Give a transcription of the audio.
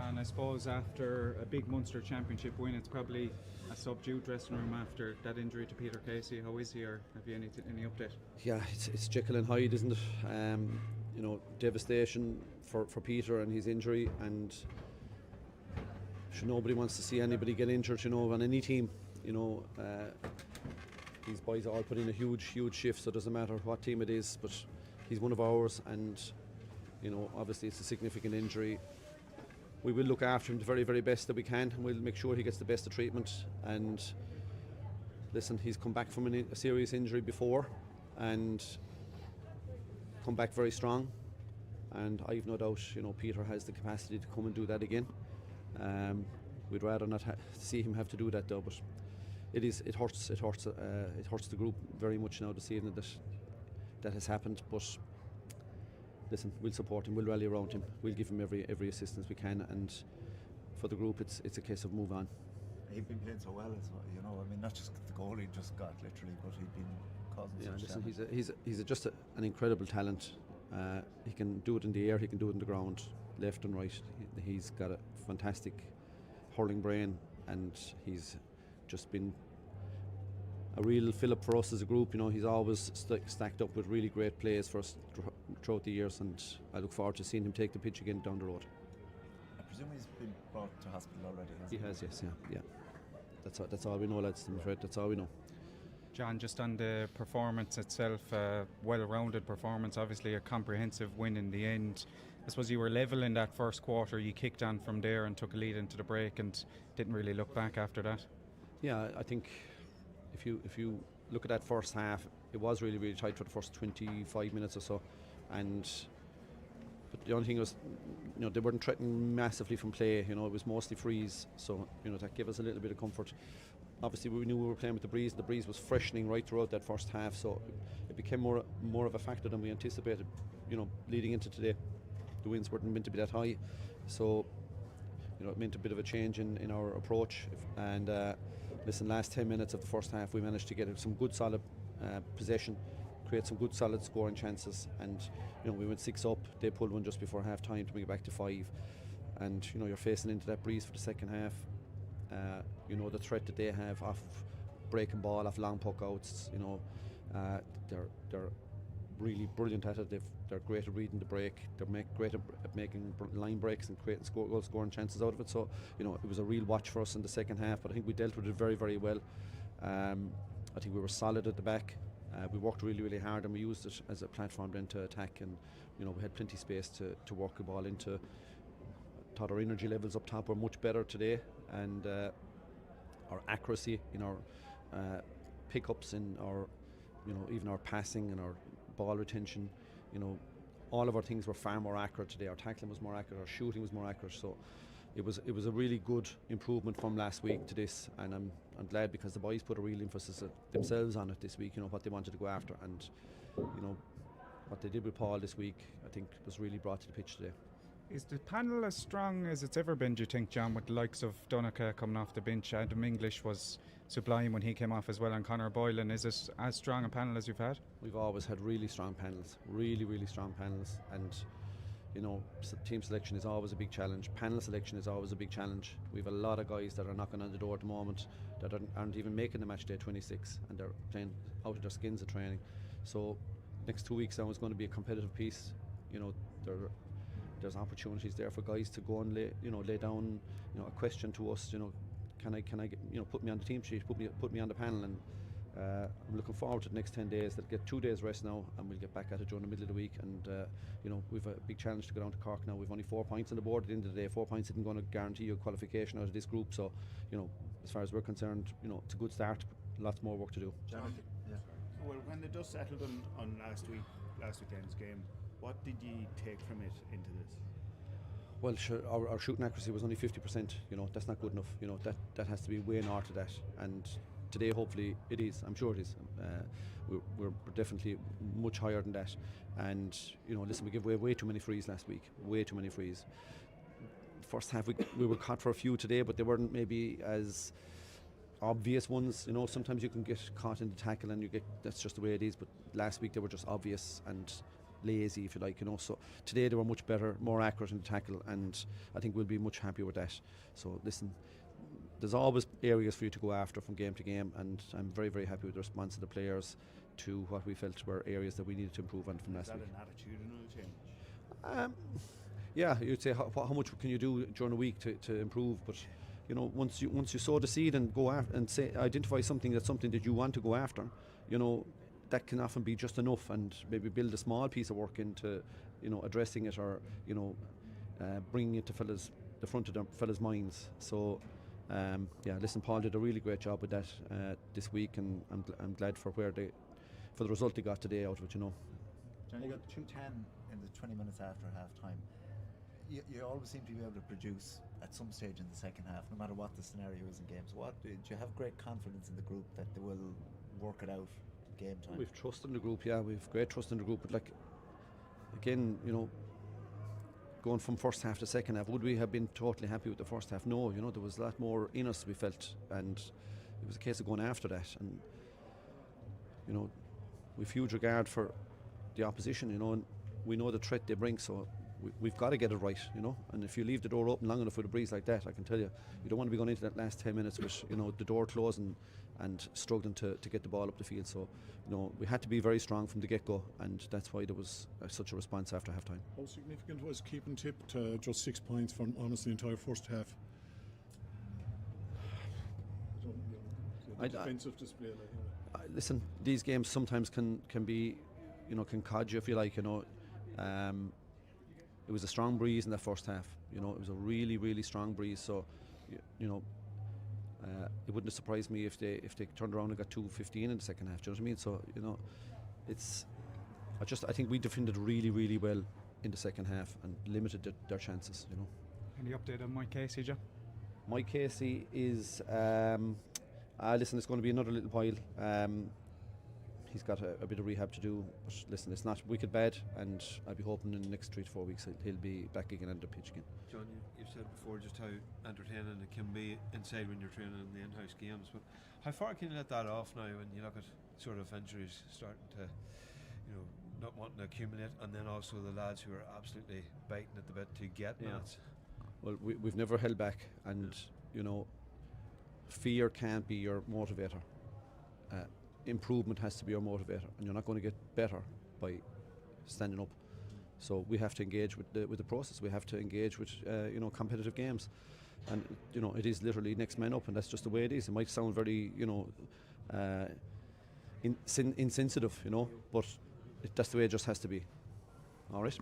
John, I suppose after a big Munster Championship win, it's probably a subdued dressing room after that injury to Peter Casey. How is he, or have you any update? Yeah, it's Jekyll and Hyde, isn't it? Devastation for Peter and his injury, and nobody wants to see anybody get injured, on any team. These boys all put in a huge shift, so it doesn't matter what team it is, but he's one of ours, and obviously it's a significant injury. We will look after him the very, very best that we can, and we'll make sure he gets the best of treatment. And listen, he's come back from a serious injury before and come back very strong, and I've no doubt Peter has the capacity to come and do that again. We'd rather not see him have to do that though, but it hurts the group very much now this evening that has happened. But listen, we'll support him, we'll rally around him, we'll give him every assistance we can, and for the group it's a case of move on. He's been playing so well as well, not just the goal he just got literally, but he's been causing such damage. He's just an incredible talent. He can do it in the air, he can do it in the ground, left and right. He's got a fantastic hurling brain, and he's just been a real fill-up for us as a group. He's always stacked up with really great players for us throughout the years, and I look forward to seeing him take the pitch again down the road. I presume he's been brought to hospital already, He has, yes, yeah. That's all we know, lads, I'm afraid. That's all we know. John, just on the performance itself, well-rounded performance, obviously a comprehensive win in the end. I suppose you were level in that first quarter, you kicked on from there and took a lead into the break and didn't really look back after that. Yeah, I think if you look at that first half, it was really, really tight for the first 25 minutes or so, but the only thing was, they weren't threatening massively from play. It was mostly freeze, so that gave us a little bit of comfort. Obviously, we knew we were playing with the breeze. The breeze was freshening right throughout that first half, so it became more of a factor than we anticipated. Leading into today, the winds weren't meant to be that high, so it meant a bit of a change in our approach. And listen, last 10 minutes of the first half, we managed to get some good solid possession, create some good solid scoring chances, and we went 6 up. They pulled one just before half time to bring it back to 5, and you're facing into that breeze for the second half. The threat that they have off breaking ball, off long puck outs, they're really brilliant at it. They're great at reading the break. They're great at making line breaks and creating goal scoring chances out of it. So it was a real watch for us in the second half, but I think we dealt with it very, very well. I think we were solid at the back. We worked really, really hard, and we used it as a platform then to attack, and we had plenty of space to work the ball into. I thought our energy levels up top were much better today, and our accuracy in our pickups, in our even our passing and our ball retention, all of our things were far more accurate today. Our tackling was more accurate, our shooting was more accurate, so it was a really good improvement from last week to this, and I'm glad, because the boys put a real emphasis themselves on it this week, what they wanted to go after, and what they did with Paul this week, I think, was really brought to the pitch today. Is the panel as strong as it's ever been, do you think, John, with the likes of Donica coming off the bench? Adam English was sublime when he came off as well, and Conor Boylan. Is it as strong a panel as you've had? We've always had really strong panels, really, really strong panels, and team selection is always a big challenge. Panel selection is always a big challenge. We have a lot of guys that are knocking on the door at the moment that aren't even making the match day 26, and they're playing out of their skins at training. So next 2 weeks now is going to be a competitive piece. There's opportunities there for guys to go and lay down a question to us. Can I get, put me on the team sheet, put me on the panel, and I'm looking forward to the next 10 days. They'll get 2 days rest now, and we'll get back at it during the middle of the week. And we've a big challenge to go down to Cork now. We've only 4 points on the board at the end of the day. 4 points isn't going to guarantee you a qualification out of this group. So as far as we're concerned, it's a good start. Lots more work to do. John, well, when the dust settled on last weekend's game, what did you take from it into this? Well, sure, our shooting accuracy was only 50%. That's not good enough. That has to be way north of that. And today, hopefully, it is. I'm sure it is. We're definitely much higher than that. And listen, we gave away way too many frees last week. Way too many frees. First half, we were caught for a few today, but they weren't maybe as obvious ones. Sometimes you can get caught in the tackle, and that's just the way it is. But last week they were just obvious, and lazy, if you like, you know. So today they were much better, more accurate in the tackle, and I think we'll be much happier with that. So listen, there's always areas for you to go after from game to game, and I'm very, very happy with the response of the players to what we felt were areas that we needed to improve on from last week. Is that an attitudinal change? Yeah, you'd say how much can you do during a week to improve, but you know, once you sow the seed and go after and say identify something that you want to go after, you know, that can often be just enough, and maybe build a small piece of work into, you know, addressing it, or you know, bringing it to the front of the fellas' minds. So yeah, listen, Paul did a really great job with that this week, and I'm glad for the result they got today out of it, you know. Johnny, you got 2-10 in the 20 minutes after half time. You always seem to be able to produce at some stage in the second half, no matter what the scenario is in games. Do you have great confidence in the group that they will work it out game time? We've trust in the group, yeah, we've great trust in the group, but like, again, you know, going from first half to second half, would we have been totally happy with the first half? No, you know, there was a lot more in us, we felt, and it was a case of going after that. And you know, we've huge regard for the opposition, you know, and we know the threat they bring, so we've got to get it right, you know. And if you leave the door open long enough with a breeze like that, I can tell you, you don't want to be going into that last 10 minutes with, you know, the door closing and struggling to get the ball up the field. So, you know, we had to be very strong from the get-go, and that's why there was such a response after half-time. How significant was keeping Tip to just 6 points from almost the entire first half? Defensive display, like, you know. Listen, these games sometimes can be, you know, can cod you, if you like, you know. It was a strong breeze in that first half, you know. It was a really, really strong breeze. So, you know, it wouldn't have surprised me if they turned around and got 2-15 in the second half. Do you know what I mean? So, you know, I think we defended really, really well in the second half and limited their chances, you know. Any update on Mike Casey, Joe? Mike Casey is listen, it's going to be another little while. He's got a bit of rehab to do, but listen, it's not wicked bad, and I'll be hoping in the next 3 to 4 weeks he'll be back again on the pitch again. John, you've said before just how entertaining it can be inside when you're training in the in-house games, but how far can you let that off now when you look at sort of injuries starting to, you know, not wanting to accumulate, and then also the lads who are absolutely biting at the bit to get minutes? Well, we've never held back, and you know, fear can't be your motivator. Improvement has to be your motivator, and you're not going to get better by standing up. So we have to engage with the process. We have to engage with you know, competitive games, and you know, it is literally next man up, and that's just the way it is. It might sound very, you know, insensitive, you know, but that's the way it just has to be. All right.